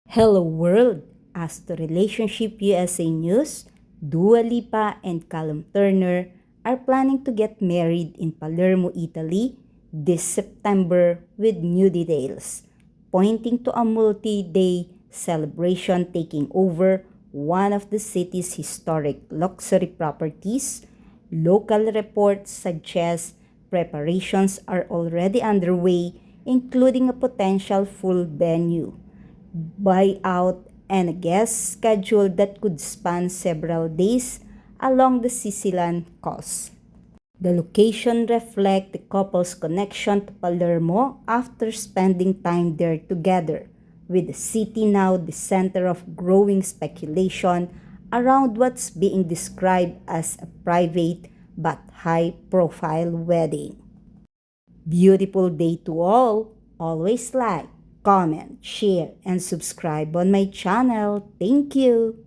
Hello world! As to Relationship USA News, Dua Lipa and Callum Turner are planning to get married in Palermo, Italy this September with new details, pointing to a multi-day celebration taking over one of the city's historic luxury properties. Local reports suggest preparations are already underway, including a potential full venue buyout, and a guest schedule that could span several days along the Sicilian coast. The location reflects the couple's connection to Palermo after spending time there together, with the city now the center of growing speculation around what's being described as a private but high-profile wedding. Beautiful day to all! Always like, comment, share, and subscribe on my channel. Thank you!